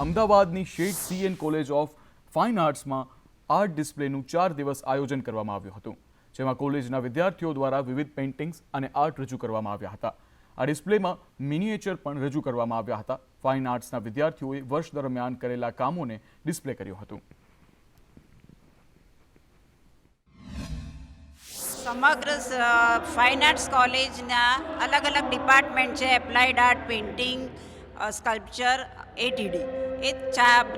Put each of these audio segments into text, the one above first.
અમદાવાદની Sheth CN college of fine આર્ટ્સમાં art ડિસ્પ્લેનું 4 દિવસ આયોજન કરવામાં આવ્યું હતું, જેમાં કોલેજના વિદ્યાર્થીઓ દ્વારા વિવિધ પેઇન્ટિંગ્સ અને આર્ટ રજૂ કરવામાં આવ્યા હતા. આ ડિસ્પ્લેમાં મિનિએચર પણ રજૂ કરવામાં આવ્યા હતા. ફાઇન આર્ટ્સના વિદ્યાર્થીઓએ વર્ષ દરમિયાન કરેલા કામોને ડિસ્પ્લે કર્યું હતું. સમગ્ર ફાઇન આર્ટ્સ કોલેજના અલગ અલગ ડિપાર્ટમેન્ટ છે, applied art, painting, sculpture, ATD. એ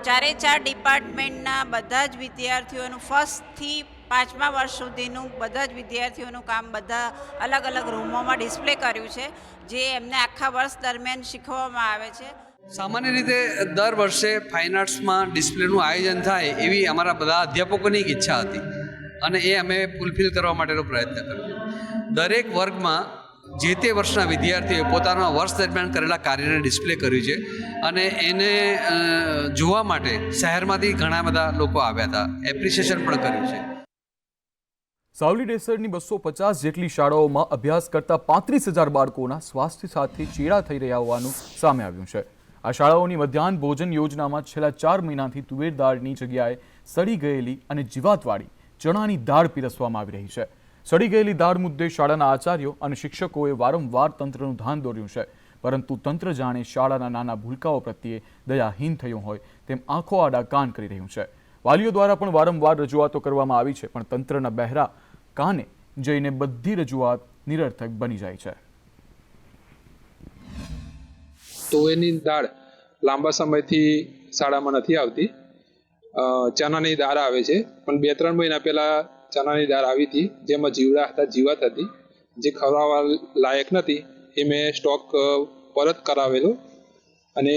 ચારે ચાર ડિપાર્ટમેન્ટના બધા જ વિદ્યાર્થીઓનું ફર્સ્ટથી 5મા વર્ષ સુધીનું બધા જ વિદ્યાર્થીઓનું કામ બધા અલગ અલગ રૂમોમાં ડિસ્પ્લે કર્યું છે, જે એમને આખા વર્ષ દરમિયાન શીખવવામાં આવે છે. સામાન્ય રીતે દર વર્ષે ફાઇન આર્ટ્સમાં ડિસ્પ્લેનું આયોજન થાય એવી અમારા બધા અધ્યાપકોની ઈચ્છા હતી અને એ અમે ફૂલફિલ કરવા માટેનો પ્રયત્ન કર્યો. દરેક વર્ગમાં જે તે વર્ષના વિદ્યાર્થીઓએ પોતાના વર્ષ દરમિયાન કરેલા કાર્યને ડિસ્પ્લે કર્યું છે અને એને જોવા માટે શહેરમાંથી ઘણા બધા લોકો આવ્યા હતા. એપ્રિસિએશન પણ કર્યું છે. સાવલી ડેસરની 250 જેટલી શાળાઓમાં અભ્યાસ કરતા 35,000 બાળકોના સ્વાસ્થ્ય સાથે ચેડા થઈ રહ્યા હોવાનું સામે આવ્યું છે. આ શાળાઓની મધ્યાહન ભોજન યોજનામાં છેલ્લા 4 મહિનાથી તુવેર દાળની જગ્યાએ સડી ગયેલી અને જીવાતવાળી ચણાની દાળ પીરસવામાં આવી રહી છે. સડી ગયેલી દાળ મુદ્દે શાળાના આચાર્યો અને શિક્ષકોએ વારંવાર તંત્રનું ધ્યાન દોર્યું છે, પરંતુ તંત્ર જાણે શાળાના નાના ભૂલકાઓ પ્રત્યે દયાહીન થયું હોય તેમ આંખો આડા કાન કરી રહ્યું છે. વાલીઓ દ્વારા પણ વારંવાર રજૂઆતો કરવામાં આવી છે, પણ તંત્રના બહેરા કાને જઈને બધી રજૂઆત નિરર્થક બની જાય છે. તુવેરની દાળ લાંબા સમયથી શાળામાં નથી આવતી. ચણાની દાળ આવે છે, પણ 2-3 મહિના પહેલાં ચણાની દાળ આવી હતી, જેમાં જીવડા હતા, જીવાત હતી, જે ખવડાવવા લાયક નથી. એ મેં સ્ટોક પરત કરાવેલો અને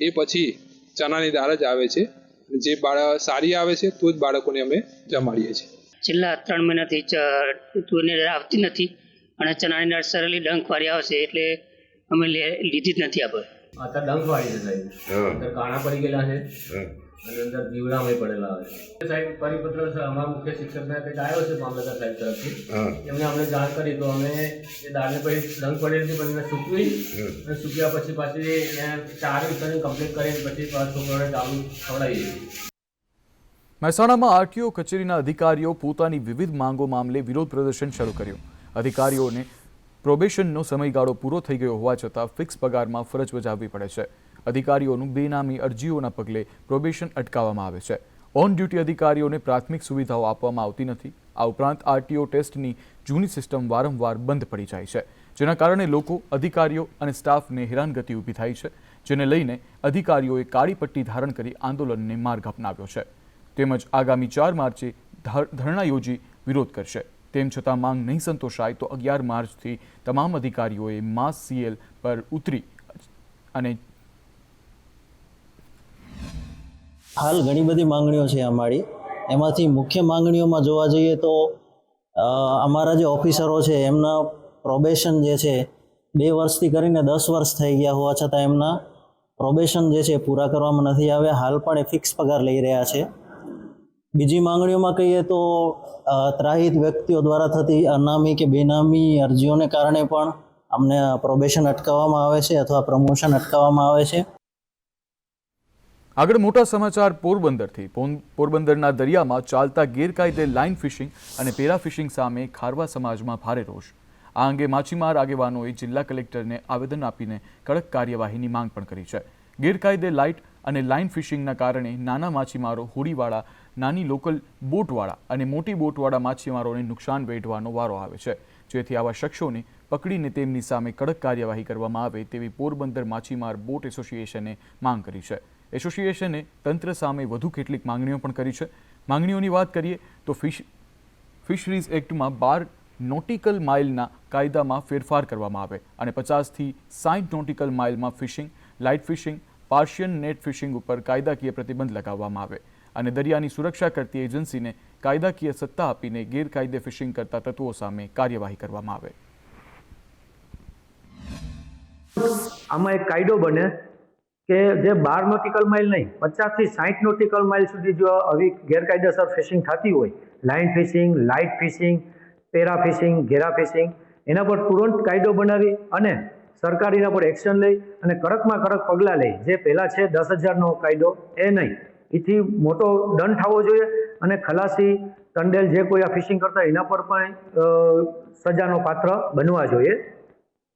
એ પછી ચણાની દાળ જ આવે છે. જે સારી આવે છે તો જ બાળકોને અમે જમાડીએ છીએ. છેલ્લા 3 મહિનાથી તુવેરની દાળ આવતી નથી અને ચણાની દાળ સરેલી ડંખવાળી આવશે એટલે અમે લીધી જ નથી. आता डंखवाड़ी है साहब, अंदर काना पड़ी गया है અને અંદર જીવડા में પડેલા હોય છે. સાહેબ પરિપત્ર અમારા મુખ્ય શિક્ષકને કંઈક આવ્યો છે મામલતદાર સાહેબ તરફથી, એમને અમને જાણ કરી તો અમે એ દાળને પછી ડંખ પડેલી હતી પણ એને સૂકવી અને સૂક્યા પછી પાછી એને 4 દિવસની કમ્પ્લીટ કરીને પછી છોકરાઓને ચાલુ ખવડાવી દીધી. મહેસાણામાં આરટીઓ કચેરીના અધિકારીઓ પોતાની વિવિધ માંગો મામલે વિરોધ પ્રદર્શન શરૂ કર્યું. અધિકારીઓને પ્રોબેશનનો સમયગાળો પૂરો થઈ ગયો હોવા છતાં ફિક્સ પગારમાં ફરજ બજાવવી પડે છે. અધિકારીઓનું બેનામી અરજીઓના પગલે પ્રોબેશન અટકાવવામાં આવે છે. ઓન ડ્યુટી અધિકારીઓને પ્રાથમિક સુવિધાઓ આપવામાં આવતી નથી. આ ઉપરાંત આરટીઓ ટેસ્ટની જૂની સિસ્ટમ વારંવાર બંધ પડી જાય છે, જેના કારણે લોકો, અધિકારીઓ અને સ્ટાફને હેરાનગતિ ઊભી થાય છે, જેને લઈને અધિકારીઓએ કાળી પટ્ટી ધારણ કરી આંદોલનને માર્ગ અપનાવ્યો છે. તેમજ આગામી 4 માર્ચે ધરણા યોજી વિરોધ કરશે. તેમ છતાં માંગ નહીં સંતોષાય તો 11 માર્ચથી તમામ અધિકારીઓએ માસ CL પર ઉતરી અને હાલ ઘણી બધી માંગણીઓ છે અમારી. એમાંથી મુખ્ય માંગણીઓમાં જોવા જઈએ તો અમારા જે ઓફિસરો છે એમના પ્રોબેશન જે છે 2 વર્ષથી કરીને 10 વર્ષ થઈ ગયા હોવા છતાં એમના પ્રોબેશન જે છે પૂરા કરવામાં નથી આવ્યા. હાલ પણ એ ફિક્સ પગાર લઈ રહ્યા છે. બીજી માંગણીઓમાં કહીએ તો ત્રાહિત વ્યક્તિઓ દ્વારા થતી અનામી કે બેનામી અરજીઓને કારણે પણ અમને પ્રોબેશન અટકાવવામાં આવે છે અથવા પ્રમોશન અટકાવવામાં આવે છે. આગળ મોટા સમાચાર પોરબંદરથી. પોરબંદરના દરિયામાં ચાલતા ગેરકાયદે લાઇન ફિશિંગ અને પેરા ફિશિંગ સામે ખારવા સમાજમાં ભારે રોષ. આ અંગે માછીમાર આગેવાનોએ જિલ્લા કલેક્ટરને આવેદન આપીને કડક કાર્યવાહીની માંગ પણ કરી છે. ગેરકાયદે લાઇટ અને લાઇન ફિશિંગના કારણે નાના માછીમારો, હોડીવાળા, નાની લોકલ બોટવાળા અને મોટી બોટવાળા માછીમારોને નુકસાન વેઠવાનો વારો આવે છે. જેથી આવા શખ્સોને પકડીને તેમની સામે કડક કાર્યવાહી કરવામાં આવે તેવી પોરબંદર માછીમાર બોટ એસોસિએશને માંગ કરી છે. એસોસિએશને તંત્ર સામે વધુ કેટલીક માંગણીઓ પણ કરી છે. માંગણીઓની વાત કરીએ તો ફિશરીઝ એક્ટમાં 12 નોટિકલ માઇલના કાયદામાં ફેરફાર કરવામાં આવે અને 50થી 60 નોટિકલ માઇલમાં ફિશિંગ, લાઇટ ફિશિંગ, પાર્શિયન નેટ ફિશિંગ ઉપર કાયદાકીય પ્રતિબંધ લગાવવામાં આવે અને દરિયાની સુરક્ષા કરતી એજન્સીને કાયદાકીય સત્તા આપીને ગેરકાયદે ફિશિંગ કરતા તત્વો સામે કાર્યવાહી કરવામાં આવે. આમાં એક કાયદો બને કે જે 12 નોટિકલ માઇલ નહીં 50થી 60 નોટિકલ માઇલ સુધી જો આવી ગેરકાયદેસર ફિશિંગ થતી હોય, લાઇન ફિશિંગ, લાઇટ ફિશિંગ, પેરા ફિશિંગ, ઘેરા ફિશિંગ, એના પર તુરંત કાયદો બનાવી અને સરકારીના પર એક્શન લઈ અને કડકમાં કડક પગલાં લઈ. જે પહેલાં છે 10,000નો કાયદો એ નહીં, એથી મોટો દંડ થવો જોઈએ અને ખલાસી ટંડેલ જે કોઈ આ ફિશિંગ કરતા એના પર પણ સજાનો પાત્ર બનવા જોઈએ.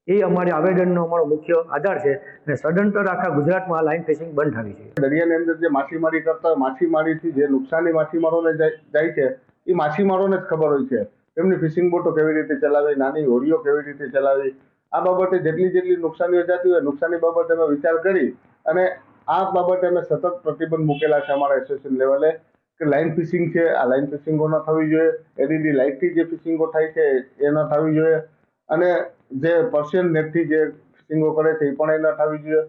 એ અમારી આવેદનનો અમારો મુખ્ય આધાર છે અને સદંતર આખા ગુજરાતમાં લાઇન ફિશિંગ બંધ થવી જોઈએ. દરિયાની અંદર જે માછીમારી કરતા માછીમારીથી જે નુકસાની માછીમારોને જાય છે એ માછીમારોને જ ખબર હોય છે. તેમની ફિશિંગ બોટો કેવી રીતે ચલાવી, નાની હોડીઓ કેવી રીતે ચલાવી, આ બાબતે જેટલી નુકસાનીઓ જતી હોય નુકસાની બાબતે અમે વિચાર કરી અને આ બાબતે અમે સતત પ્રતિબંધ મૂકેલા છે અમારા એસોસિએશન લેવલે કે લાઇન ફિશિંગ છે આ લાઇન ફિશિંગો ન થવી જોઈએ, LED લાઇટથી જે ફિશિંગો થાય છે એ ન થવી જોઈએ અને જે પર્શિયન નેટથી જે ફિશિંગો કરે છે એ પણ એ ન થવી જોઈએ.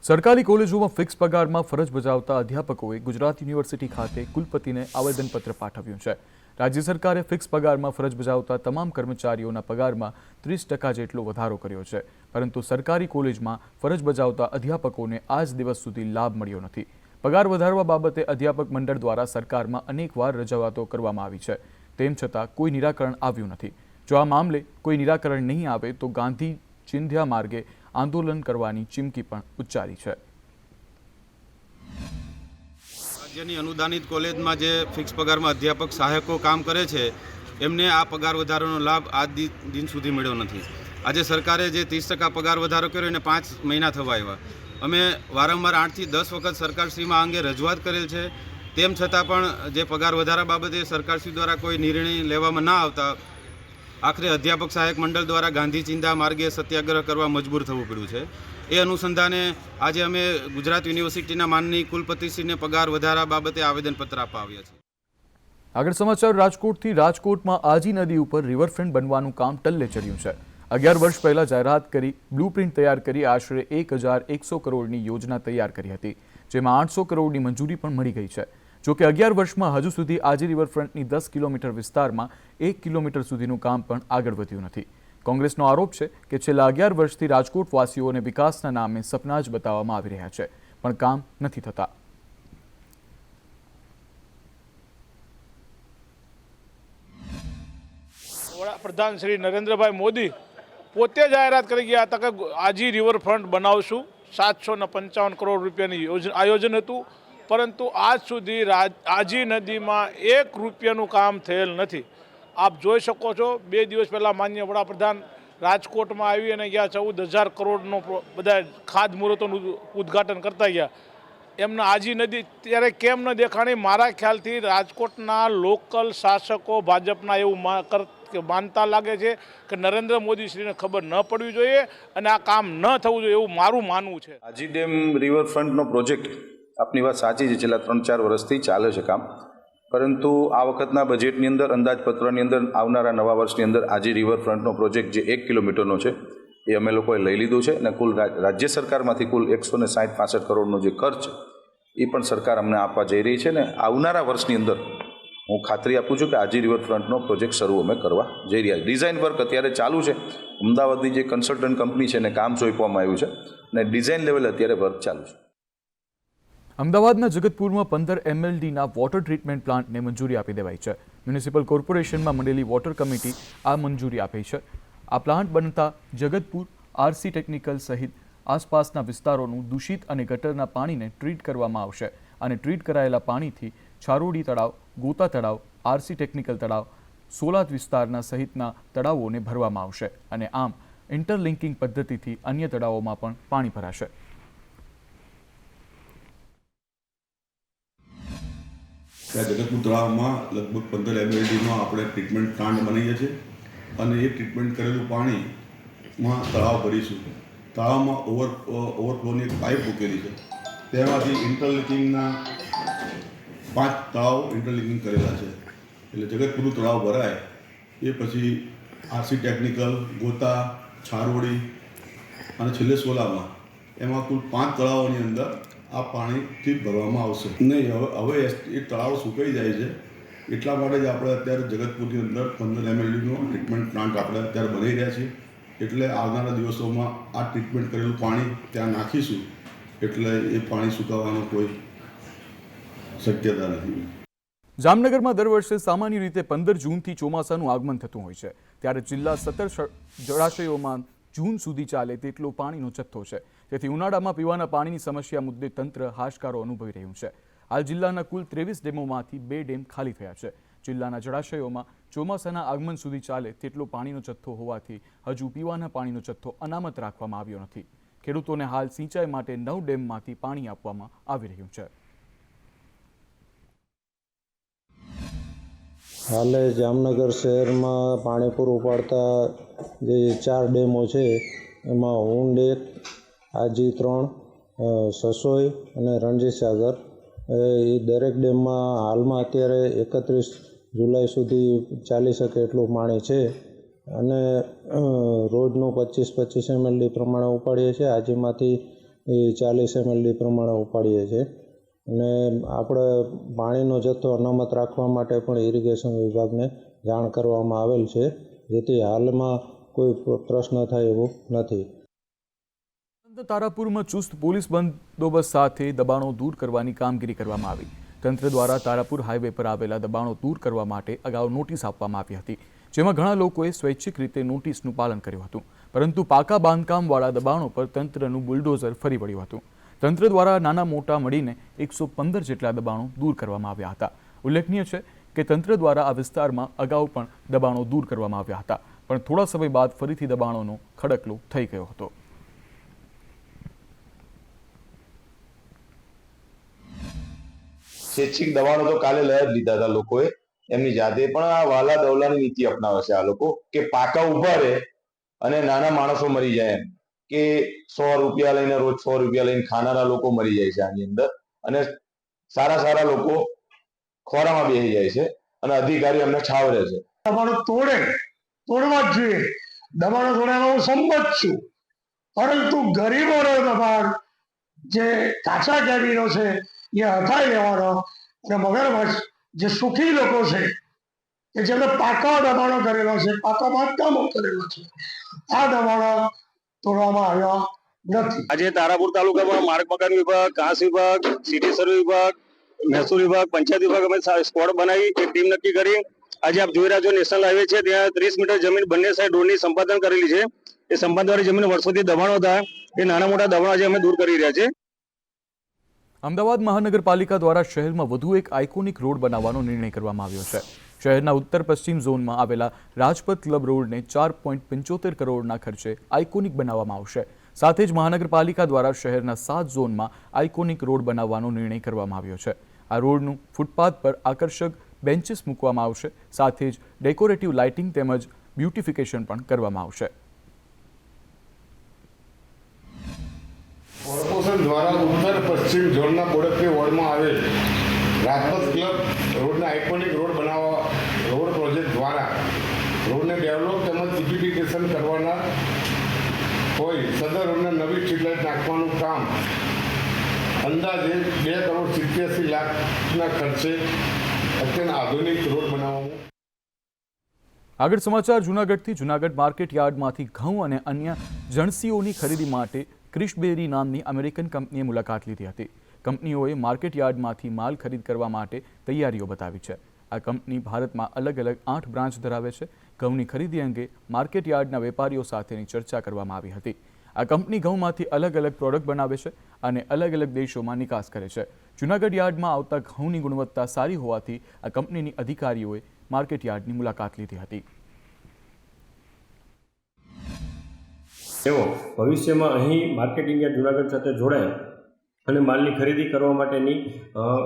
સરકારી કોલેજોમાં ફિક્સ પગારમાં ફરજ બજાવતા અધ્યાપકોએ ગુજરાત યુનિવર્સિટી ખાતે કુલપતિને આવેદનપત્ર પાઠવ્યું છે. રાજ્ય સરકારે ફિક્સ પગારમાં ફરજ બજાવતા તમામ કર્મચારીઓના પગારમાં 30% જેટલો વધારો કર્યો છે, પરંતુ સરકારી કોલેજમાં ફરજ બજાવતા અધ્યાપકોને આજ દિવસ સુધી લાભ મળ્યો નથી. પગાર વધારવા બાબતે અધ્યાપક મંડળ દ્વારા સરકારમાં અનેકવાર રજૂઆતો કરવામાં આવી છે, તેમ છતાં કોઈ નિરાકરણ આવ્યું નથી. જો આ મામલે કોઈ નિરાકરણ નહીં આવે તો ગાંધી ચિંધ્યા માર્ગે આંદોલન કરવાની ચીમકી પણ ઉચ્ચારી છે. રાજ્યની અનુદાનિત કોલેજમાં જે ફિક્સ પગારમાં અધ્યાપક સહાયકો કામ કરે છે એમને આ પગાર વધારાનો લાભ આજ દિન સુધી મળ્યો નથી. આજે સરકારે જે 30% પગાર વધારો કર્યો એને 5 મહિના થવા આવ્યા. અમે વારંવાર 8 થી 10 વખત સરકારશ્રીમાં અંગે રજૂઆત કરેલ છે, તેમ છતાં પણ જે પગાર વધારા બાબતે સરકારશ્રી દ્વારા કોઈ નિર્ણય લેવામાં ના આવતા આખરે અધ્યાપક સહાયક મંડળ દ્વારા ગાંધી ચિંધ્યા માર્ગે સત્યાગ્રહ કરવા મજબૂર થવું પડ્યું છે. એ અનુસંધાને આજે અમે ગુજરાત યુનિવર્સિટીના માનની કુલપતિશ્રીને પગાર વધારા બાબતે આવેદનપત્ર આપવા આવ્યા છીએ. આગળ સમાચાર રાજકોટથી. રાજકોટમાં આજી નદી ઉપર રિવરફ્રન્ટ બનવાનું કામ ટલ્લે ચડ્યું છે. 11 વર્ષ પહેલા જાહેરાત કરી બ્લુપ્રિન્ટ તૈયાર કરી આશરે 1,100 કરોડની યોજના તૈયાર કરી હતી, જેમાં 800 કરોડની મંજૂરી પણ મળી ગઈ છે. જોકે 11 વર્ષમાં હજુ સુધી આજી રિવરફ્રન્ટની 10 કિલોમીટર વિસ્તારમાં 1 કિલોમીટર સુધીનું કામ પણ આગળ વધ્યું નથી. કોંગ્રેસનો આરોપ છે કે છેલ્લા 11 વર્ષથી રાજકોટવાસીઓને વિકાસના નામે સપના જ બતાવવામાં આવી રહ્યા છે, પણ કામ નથી થતા. વડાપ્રધાન શ્રી નરેન્દ્રભાઈ મોદી પોતે જાહેરાત કરી ગયા હતા કે આજી રિવરફ્રન્ટ બનાવશું, 755 કરોડ રૂપિયાની આયોજન હતું, પરંતુ આજ સુધી આજી નદીમાં 1 રૂપિયાનું કામ થયેલ નથી. આપ જોઈ શકો છો, 2 દિવસ પહેલાં માનનીય વડાપ્રધાન રાજકોટમાં આવી અને ગયા 14,000 કરોડનો બધા ખાતમુહૂર્તોનું ઉદ્ઘાટન કરતા ગયા. એમના આજી નદી ત્યારે કેમ ન દેખાણી? મારા ખ્યાલથી રાજકોટના લોકલ શાસકો ભાજપના એવું માનતા લાગે છે કે નરેન્દ્ર મોદી શ્રીને ખબર ન પડવી જોઈએ અને આ કામ ન થવું જોઈએ એવું મારું માનવું છે. આજી ડેમ રિવરફ્રન્ટનો પ્રોજેક્ટ આપની વાત સાચી છે, છેલ્લા 3-4 વર્ષથી ચાલે છે કામ, પરંતુ આ વખતના બજેટની અંદર અંદાજપત્રની અંદર આવનારા નવા વર્ષની અંદર આજી રિવરફ્રન્ટનો પ્રોજેક્ટ જે 1 કિલોમીટરનો છે એ અમે લોકોએ લઈ લીધું છે અને કુલ રાજ્ય સરકારમાંથી કુલ 160-65 કરોડનો જે ખર્ચ એ પણ સરકાર અમને આપવા જઈ રહી છે ને આવનારા વર્ષની અંદર હું ખાતરી આપું છું કે આજી રિવરફ્રન્ટનો પ્રોજેક્ટ શરૂ અમે કરવા જઈ રહ્યા છીએ. ડિઝાઇન વર્ક અત્યારે ચાલુ છે, અમદાવાદની જે કન્સલ્ટન્ટ કંપની છે એને કામ સોંપવામાં આવ્યું છે અને ડિઝાઇન લેવલે અત્યારે વર્ક ચાલુ છે. અમદાવાદના જગતપુરમાં 15 MLDના વોટર ટ્રીટમેન્ટ પ્લાન્ટને મંજૂરી આપી દેવાઈ છે. મ્યુનિસિપલ કોર્પોરેશનમાં મળેલી વોટર કમિટી આ મંજૂરી આપી છે. આ પ્લાન્ટ બનતા જગતપુર, RC ટેકનિકલ સહિત આસપાસના વિસ્તારોનું દૂષિત અને ગટરના પાણીને ટ્રીટ કરવામાં આવશે અને ટ્રીટ કરાયેલા પાણીથી છારોડી તળાવ, ગોતા તળાવ, RC ટેકનિકલ તળાવ, સોલાત વિસ્તારના સહિતના તળાવોને ભરવામાં આવશે અને આમ ઇન્ટરલિંકિંગ પદ્ધતિથી અન્ય તળાવોમાં પણ પાણી ભરાશે. જગતપુર તળાવમાં લગભગ 15 MLDનો આપણે ટ્રીટમેન્ટ પ્લાન્ટ બનાવીએ છીએ અને એ ટ્રીટમેન્ટ કરેલું પાણીમાં તળાવ ભરીશું. તળાવમાં ઓવરફ્લોની એક પાઇપ મૂકેલી છે, તેમાંથી ઇન્ટરલિંકિંગના 5 તળાવ ઇન્ટરલિંકિંગ કરેલા છે. એટલે જગતપુરનું તળાવ ભરાય એ પછી RC ટેકનિકલ, ગોતા, છારોડી અને છેલ્લે સોલામાં એમાં કુલ 5 તળાવોની અંદર આ પાણીથી ભરવામાં આવશે. નહીં, હવે એ તળાવ સુકાઈ જાય છે, એટલા માટે જ આપણે અત્યારે જગતપુરની અંદર 15 MLDનો ટ્રીટમેન્ટ પ્લાન્ટ આપણે અત્યારે બનાવી રહ્યા છીએ. એટલે આવનારા દિવસોમાં આ ટ્રીટમેન્ટ કરેલું પાણી ત્યાં નાખીશું એટલે એ પાણી સુકાવવાનો કોઈ શક્યતા નથી. જામનગરમાં દર વર્ષે સામાન્ય રીતે 15 જૂનથી ચોમાસાનું આગમન થતું હોય છે, ત્યારે જિલ્લા 17 જળાશયોમાં જૂન સુધી ચાલે તેટલો પાણીનો જથ્થો છે, તેથી ઉનાળામાં પીવાના પાણીની સમસ્યા મુદ્દે તંત્ર હાશકારો અનુભવી રહ્યું છે. હાલ જિલ્લાના કુલ 23 ડેમોમાંથી 2 ડેમ ખાલી થયા છે. જિલ્લાના જળાશયોમાં ચોમાસાના આગમન સુધી ચાલે તેટલો પાણીનો જથ્થો હોવાથી હજુ પીવાના પાણીનો જથ્થો અનામત રાખવામાં આવ્યો નથી. ખેડૂતોને હાલ સિંચાઈ માટે 9 ડેમમાંથી પાણી આપવામાં આવી રહ્યું છે. હાલે જામનગર શહેરમાં પાણી પૂરું પાડતા જે 4 ડેમો છે એમાં ઊંડ 1, આજી 3, સસોઈ અને રણજીતસાગર એ દરેક ડેમમાં હાલમાં અત્યારે 31 જુલાઈ સુધી ચાલી શકે એટલું પાણી છે અને રોજનું 25-25 MLD પ્રમાણે ઉપાડીએ છીએ. આજીમાંથી 40 MLD પ્રમાણે ઉપાડીએ છીએ અને આપણે પાણીનો જથ્થો અનામત રાખવા માટે પણ ઇરિગેશન વિભાગને જાણ કરવામાં આવેલ છે, જેથી હાલમાં કોઈ પ્રશ્ન થાય એવું નથી. તારાપુરમાં ચુસ્ત પોલીસ બંદોબસ્ત સાથે દબાણો દૂર કરવાની કામગીરી કરવામાં આવી. તંત્ર દ્વારા તારાપુર હાઈવે પર આવેલા દબાણો દૂર કરવા માટે અગાઉ નોટિસ આપવામાં આવી હતી, જેમાં ઘણા લોકોએ સ્વૈચ્છિક રીતે નોટિસનું પાલન કર્યું હતું, પરંતુ પાકા બાંધકામવાળા દબાણો પર તંત્રનું બુલડોઝર ફરી વળ્યું હતું. તંત્ર દ્વારા નાના મોટા મળીને 115 જેટલા દબાણો દૂર કરવામાં આવ્યા હતા. ઉલ્લેખનીય છે કે તંત્ર દ્વારા આ વિસ્તારમાં અગાઉ પણ દબાણો દૂર કરવામાં આવ્યા હતા, પણ થોડા સમય બાદ ફરીથી દબાણોનો ખડકલો થઈ ગયો હતો. સ્વૈચ્છિક દબાણો તો કાલે લઈ જ લીધા હતા લોકોએ એમની જાતે, પણ આ વાલા દવલાની નીતિ અપનાવે છે આ લોકો કે પાકા ઉભા રહે અને નાના માણસો મરી જાય, એમ કે 100 રૂપિયા લઈને રોજ 100 રૂપિયા લઈને ખાનારા લોકો મરી જાય છે આની અંદર, અને સારા લોકો ખોરામાં બેસી જાય છે અને અધિકારી અમને છાવરે છે. દબાણો તોડવા જ જોઈએ. દબાણો તોડવાનો હું સંમત છું, પરંતુ ગરીબોનો દબાણ જે કાચા કેબિનો છે એ હટાવી લેવાનો અને મગરમચ્છ જે સુખી લોકો છે કે જેમને પાકા દબાણો કરેલો છે, પાકા બાંધકામો કરેલો છે, આ દબાણો તોડવામાં આવ્યા નથી. આજે તારાપુર તાલુકામાં માર્ગ મકાન વિભાગ, ઘાસ વિભાગ, સિટી સર્વે વિભાગ, મહેસૂલ વિભાગ, પંચાયત વિભાગ અમે સ્કોડ બનાવી એક ટીમ નક્કી કરી. આજે આપ જોઈ રહ્યા છો નેશનલ હાઈવે છે, ત્યાં 30 મીટર જમીન બંને સાઈડ રોડની સંપાદન કરેલી છે. એ સંપાદનવાળી જમીન વર્ષોથી દબાણો હતા, એ નાના મોટા દબાણો આજે અમે દૂર કરી રહ્યા છે. અમદાવાદ મહાનગરપાલિકા દ્વારા શહેરમાં વધુ એક આઇકોનિક રોડ બનાવવાનો નિર્ણય કરવામાં આવ્યો છે. શહેરના ઉત્તર પશ્ચિમ ઝોનમાં આવેલા રાજપથ ક્લબ રોડને 4.75 કરોડના ખર્ચે આઇકોનિક બનાવવામાં આવશે. સાથે જ મહાનગરપાલિકા દ્વારા શહેરના 7 ઝોનમાં આઇકોનિક રોડ બનાવવાનો નિર્ણય કરવામાં આવ્યો છે. આ રોડનું ફૂટપાથ પર આકર્ષક બેન્ચીસ મૂકવામાં આવશે, સાથે જ ડેકોરેટિવ લાઇટિંગ તેમજ બ્યુટિફિકેશન પણ કરવામાં આવશે. કોર્પોરેશન દ્વારા ઉત્તર પશ્ચિમ ઝોનના બોડકલી વોર્ડમાં આવેલ રાજપથ ક્લબ રોડને આઇકોનિક રોડ બનાવવા રોડ પ્રોજેક્ટ દ્વારા રોડને ડેવલપ તેમજ બ્યુટિફિકેશન કરવાના હોય સદર રોડને નવી સ્ટ્રીટ લાઇટ નાખવાનું કામ અંદાજે 2.87 લાખના ખર્ચે અત્યંત આધુનિક રોડ બનાવવામાં. આગળ સમાચાર જૂનાગઢથી. જૂનાગઢ માર્કેટ યાર્ડમાંથી ઘઉં અને અન્ય જણસીઓની ખરીદી માટે ક્રિશબેરી નામની અમેરિકન કંપનીએ મુલાકાત લીધી હતી. કંપનીઓએ માર્કેટ યાર્ડમાંથી માલ ખરીદ કરવા માટે તૈયારીઓ બતાવી છે. આ કંપની ભારતમાં અલગ અલગ 8 બ્રાન્ચ ધરાવે છે. ઘઉંની ખરીદી અંગે માર્કેટ યાર્ડના વેપારીઓ સાથેની ચર્ચા કરવામાં આવી હતી. આ કંપની ઘઉંમાંથી અલગ અલગ પ્રોડક્ટ બનાવે છે અને અલગ અલગ દેશોમાં નિકાસ કરે છે. જૂનાગઢ યાર્ડમાં આવતા ઘઉંની ગુણવત્તા સારી હોવાથી આ કંપનીની અધિકારીઓએ માર્કેટ યાર્ડની મુલાકાત લીધી હતી. તેઓ ભવિષ્યમાં અહીં માર્કેટિંગ યાર્ડ જૂનાગઢ સાથે જોડાય અને માલની ખરીદી કરવા માટેની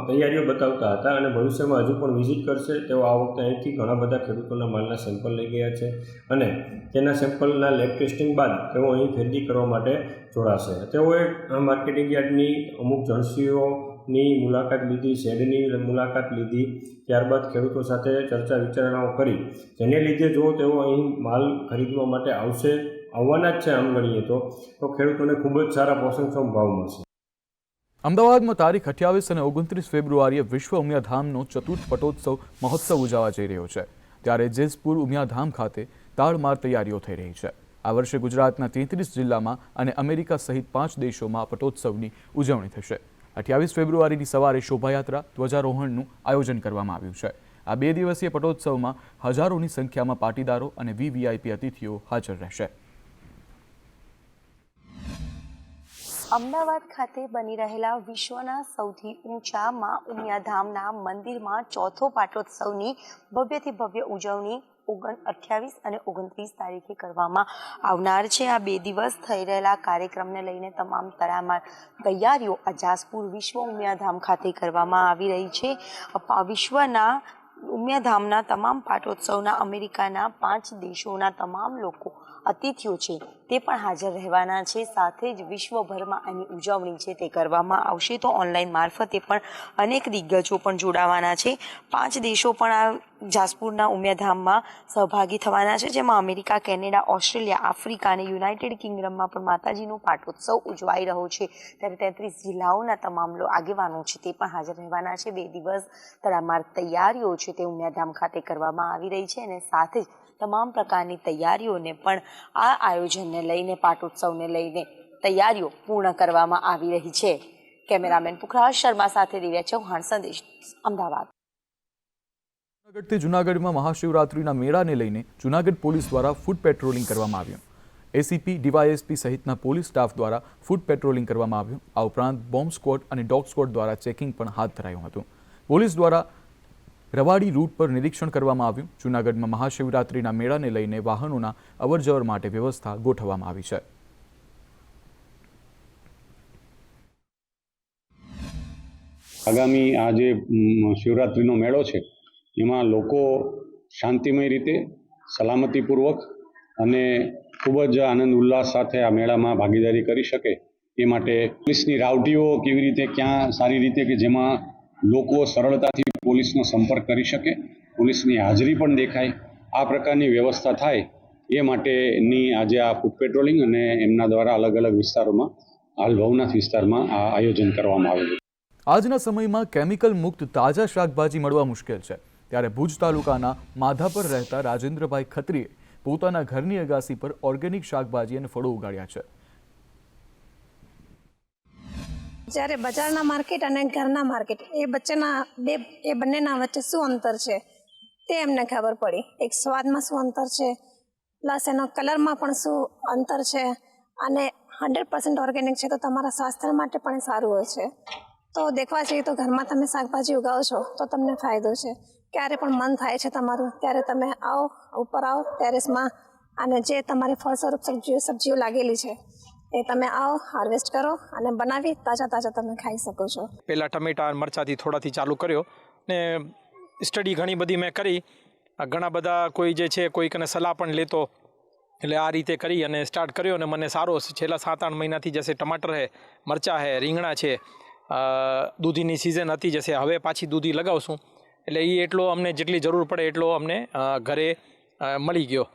તૈયારીઓ બતાવતા હતા અને ભવિષ્યમાં હજુ પણ વિઝિટ કરશે. તેઓ આ વખતે અહીંથી ઘણા બધા ખેડૂતોના માલના સેમ્પલ લઈ ગયા છે અને તેના સેમ્પલના લેબ ટેસ્ટિંગ બાદ તેઓ અહીં ખરીદી કરવા માટે જોડાશે. તેઓએ માર્કેટિંગ યાર્ડની અમુક જણસીઓની મુલાકાત લીધી, શેડની મુલાકાત લીધી, ત્યારબાદ ખેડૂતો સાથે ચર્ચા વિચારણાઓ કરી, જેને લીધે જો તેઓ અહીં માલ ખરીદવા માટે આવવાના જ છે આમ ગણીએ તો ખેડૂતોને ખૂબ જ સારા પોષણક્ષમ ભાવ મળશે. અમદાવાદમાં તારીખ 28 અને 29 ફેબ્રુઆરીએ વિશ્વ ઉમિયાધામનો ચતુર્થ પટોત્સવ મહોત્સવ ઉજવવા જઈ રહ્યો છે. ત્યારે જેતપુર ઉમિયાધામ ખાતે તાળમાર તૈયારીઓ થઈ રહી છે. આ વર્ષે ગુજરાતના 33 જિલ્લામાં અને અમેરિકા સહિત 5 દેશોમાં પટોત્સવની ઉજવણી થશે. 28 ફેબ્રુઆરીની સવારે શોભાયાત્રા, ધ્વજારોહણનું આયોજન કરવામાં આવ્યું છે. આ 2 દિવસીય પટોત્સવમાં હજારોની સંખ્યામાં પાટીદારો અને VVIP અતિથિઓ હાજર રહેશે. અમદાવાદ ખાતે બની રહેલા વિશ્વના સૌથી ઊંચા મા ઉમિયાધામના મંદિરમાં ચોથો પાટોત્સવની ભવ્યથી ભવ્ય ઉજવણી 28 અને 29 તારીખે કરવામાં આવનાર છે. આ 2 દિવસ થઈ રહેલા કાર્યક્રમને લઈને તમામ તૈયારીઓ આ જાસપુર વિશ્વ ઉમિયાધામ ખાતે કરવામાં આવી રહી છે. વિશ્વના ઉમિયાધામના તમામ પાટોત્સવના અમેરિકાના 5 દેશોના તમામ લોકો અતિથિઓ છે તે પણ હાજર રહેવાના છે. સાથે જ વિશ્વભરમાં આની ઉજવણી છે તે કરવામાં આવશે. તો ઓનલાઈન મારફતે પણ અનેક દિગ્ગજો પણ જોડાવાના છે. 5 દેશો પણ આ જાસપુરના ઉમિયાધામમાં સહભાગી થવાના છે, જેમાં અમેરિકા, કેનેડા, ઓસ્ટ્રેલિયા, આફ્રિકા અને યુનાઇટેડ કિંગડમમાં પણ માતાજીનો પાટોત્સવ ઉજવાઈ રહ્યો છે. ત્યારે 33 જિલ્લાઓના તમામ આગેવાનો છે તે પણ હાજર રહેવાના છે. 2 દિવસ તડામાર તૈયારીઓ છે તે ઉમિયાધામ ખાતે કરવામાં આવી રહી છે અને સાથે જ તમામ પ્રકારની તૈયારીઓને પણ આ આયોજનને લઈને, પાટોત્સવને લઈને તૈયારીઓ પૂર્ણ કરવામાં આવી રહી છે. કેમેરામેન પુખરાજ શર્મા સાથે દિવ્યા ચૌહાણ, સંદેશ, અમદાવાદ. જૂનાગઢથી જૂનાગઢમાં મહાશિવરાત્રિના મેળાને લઈને જૂનાગઢ પોલીસ દ્વારા ફૂટ પેટ્રોલિંગ કરવામાં આવ્યું. એસીપી, ડીવાયએસપી સહિતના પોલીસ સ્ટાફ દ્વારા ફૂટ પેટ્રોલિંગ કરવામાં આવ્યું. આ ઉપરાંત બોમ્બ સ્ક્વોડ અને ડોગ સ્ક્વોડ દ્વારા ચેકિંગ પણ હાથ ધરાયું હતું. પોલીસ દ્વારા રવાડી રૂટ પર નિરીક્ષણ કરવામાં આવ્યું. જૂનાગઢમાં મહાશિવરાત્રિના મેળાને લઈને વાહનોના અવરજવર માટે વ્યવસ્થા ગોઠવવામાં આવી છે. આગામી આ જે શિવરાત્રિનો મેળો છે એમાં લોકો શાંતિમય રીતે, સલામતીપૂર્વક અને ખૂબ જ આનંદ ઉલ્લાસ સાથે આ મેળામાં ભાગીદારી કરી શકે એ માટે પોલીસની રાવટીઓ કેવી રીતે, ક્યાં સારી રીતે કે જેમાં લોકો સરળતાથી પોલીસનો સંપર્ક કરી શકે, પોલીસની હાજરી પણ દેખાય, આ પ્રકારની વ્યવસ્થા થાય એ માટેની આજે આ ફૂટ પેટ્રોલિંગ અને એમના દ્વારા અલગ અલગ વિસ્તારોમાં, હાલ ભવનાથ વિસ્તારમાં આ આયોજન કરવામાં આવેલું. આજના સમયમાં કેમિકલ મુક્ત તાજા શાકભાજી મળવા મુશ્કેલ છે. ત્યારે ભુજ તાલુકાના માધાપર રહેતા રાજેન્દ્રભાઈ ખત્રીએ પોતાના ઘરની અગાસી પર ઓર્ગેનિક શાકભાજી અને ફળો ઉગાડ્યા છે. જ્યારે બજારના માર્કેટ અને ઘરના માર્કેટ એ બંનેના વચ્ચે શું અંતર છે તે એમને ખબર પડી. એક સ્વાદમાં શું અંતર છે, પ્લસ એનો કલરમાં પણ શું અંતર છે, અને 100% ઓર્ગેનિક છે તો તમારા સ્વાસ્થ્ય માટે પણ સારું હોય છે. તો દેખવા જઈએ તો ઘરમાં તમે શાકભાજી ઉગાવો છો તો તમને ફાયદો છે. ક્યારે પણ મન થાય છે તમારું ત્યારે તમે આવો, ઉપર આવો ટેરેસમાં, અને જે તમારી ફળ સ્વરૂપ સબ્જીઓ લાગેલી છે એ તમે આવો, હાર્વેસ્ટ કરો અને બનાવી તાજા તમે ખાઈ શકો છો. પહેલાં ટમેટા મરચાંથી થોડાથી ચાલુ કર્યો ને સ્ટડી ઘણી બધી મેં કરી. ઘણા બધા કોઈ જે છે કોઈકને સલાહ પણ લેતો, એટલે આ રીતે કરી અને સ્ટાર્ટ કર્યો અને મને સારો છેલ્લા 7-8 મહિનાથી જશે ટમાટર છે, મરચાં છે, રીંગણા છે, દૂધીની સિઝન હતી જશે, હવે પાછી દૂધી લગાવશું એટલે એ એટલો અમને જેટલી જરૂર પડે એટલો અમને ઘરે મળી ગયો.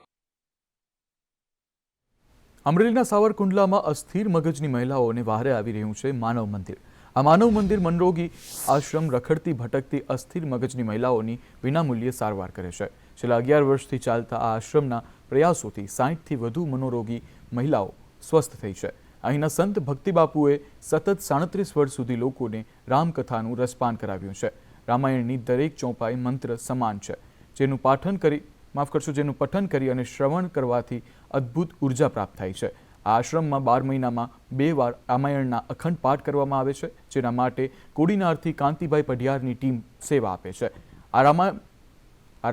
અમરેલીના સાવરકુંડલામાં અસ્થિર મગજની મહિલાઓને વહારે આવી રહ્યું છે માનવ મંદિર. આ માનવ મંદિર મનરોગી આશ્રમ રખડતી ભટકતી અસ્થિર મગજની મહિલાઓની વિનામૂલ્યે સારવાર કરે છે. છેલ્લા 11 વર્ષથી ચાલતા આ આશ્રમના પ્રયાસોથી 60થી વધુ મનોરોગી મહિલાઓ સ્વસ્થ થઈ છે. અહીંના સંત ભક્તિબાપુએ સતત 37 વર્ષ સુધી લોકોને રામકથાનું રસપાન કરાવ્યું છે. રામાયણની દરેક ચોપાઈ મંત્ર સમાન છે, જેનું પઠન કરી અને શ્રવણ કરવાથી અદ્ભુત ઉર્જા પ્રાપ્ત થાય છે. આ આશ્રમમાં 12 મહિનામાં 2 વાર રામાયણના અખંડ પાઠ કરવામાં આવે છે, જેના માટે કોડીનારથી કાંતિભાઈ પઢિયારની ટીમ સેવા આપે છે. આ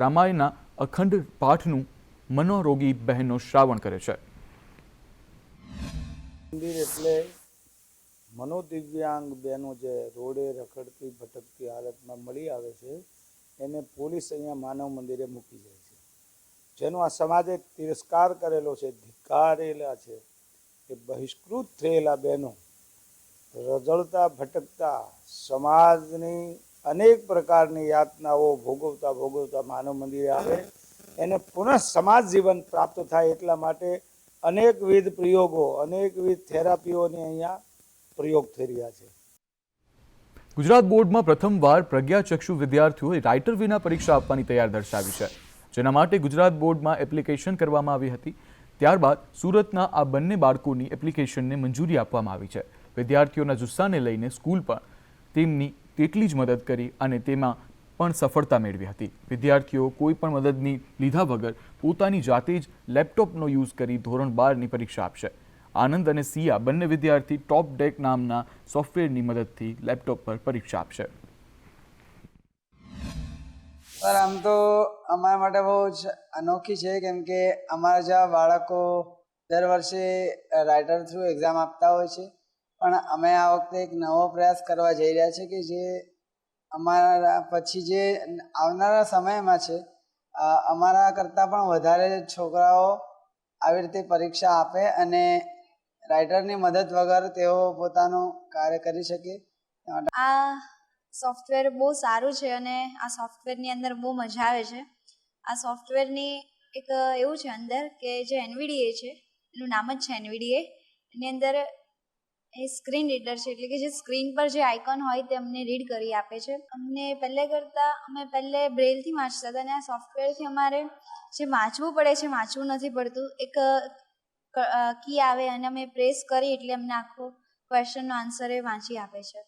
રામાયણના અખંડ પાઠનું મનોરોગી બહેનો શ્રાવણ કરે છે. મંદિર એટલે મનોદિવ્યાંગ બહેનો જે રોડે રખડતી ભટકતી હાલતમાં મળી આવે છે એને પોલીસ અહીંયા માનવ મંદિરે મૂકી જાય છે. જેનો આ સમાજે તિરસ્કાર કરેલો છે, ધિક્કારેલા છે, એ બહિષ્કૃત થયેલા બહેનો રજળતા ભટકતા સમાજની અનેક પ્રકારની યાતનાઓ ભોગવતા માનવ મંદિરે આવે, એને પુનઃ સમાજ જીવન પ્રાપ્ત થાય એટલા માટે અનેકવિધ પ્રયોગો, અનેકવિધ થેરાપીઓની અહીંયા પ્રયોગ થઈ રહ્યા છે. ગુજરાત બોર્ડમાં પ્રથમવાર પ્રજ્ઞાચક્ષુ વિદ્યાર્થીઓએ રાઇટર વિના પરીક્ષા આપવાની તૈયાર દર્શાવી છે, જેના માટે ગુજરાત બોર્ડમાં એપ્લિકેશન કરવામાં આવી હતી. ત્યારબાદ સુરતના આ બંને બાળકોની એપ્લિકેશનને મંજૂરી આપવામાં આવી છે. વિદ્યાર્થીઓના જુસ્સાને લઈને સ્કૂલ પણ તેમની તેટલી જ મદદ કરી અને તેમાં પણ સફળતા મેળવી હતી. વિદ્યાર્થીઓ કોઈ પણ મદદની લીધા વગર પોતાની જાતે જ લેપટોપનો યુઝ કરી ધોરણ 12ની પરીક્ષા આપશે. આનંદ અને સિયા બંને વિદ્યાર્થી ટોપ ડેક નામના સોફ્ટવેરની મદદથી લેપટોપ પર પરીક્ષા આપશે. સર આમ તો અમારા માટે બહુ જ અનોખી છે, કેમ કે અમારા જેવા બાળકો દર વર્ષે રાઇટર થ્રુ એક્ઝામ આપતા હોય છે, પણ અમે આ વખતે એક નવો પ્રયાસ કરવા જઈ રહ્યા છીએ કે જે અમારા પછી જે આવનારા સમયમાં છે અમારા કરતાં પણ વધારે છોકરાઓ આવી રીતે પરીક્ષા આપે અને રાઇટરની મદદ વગર તેઓ પોતાનું કાર્ય કરી શકે. આ સોફ્ટવેર બહુ સારું છે અને આ સોફ્ટવેરની અંદર બહુ મજા આવે છે. આ સોફ્ટવેરની એક એવું છે અંદર કે જે NVDA છે, એનું નામ જ છે NVDA. એની અંદર એ સ્ક્રીન રીડર છે, એટલે કે જે સ્ક્રીન પર જે આઇકોન હોય તે અમને રીડ કરી આપે છે. અમને અમે પહેલે બ્રેલથી વાંચતા હતા અને આ સોફ્ટવેરથી અમારે જે વાંચવું પડે છે વાંચવું નથી પડતું. એક કી આવે અને અમે પ્રેસ કરી એટલે અમને આખો ક્વેશ્ચનનો આન્સર એ વાંચી આપે છે.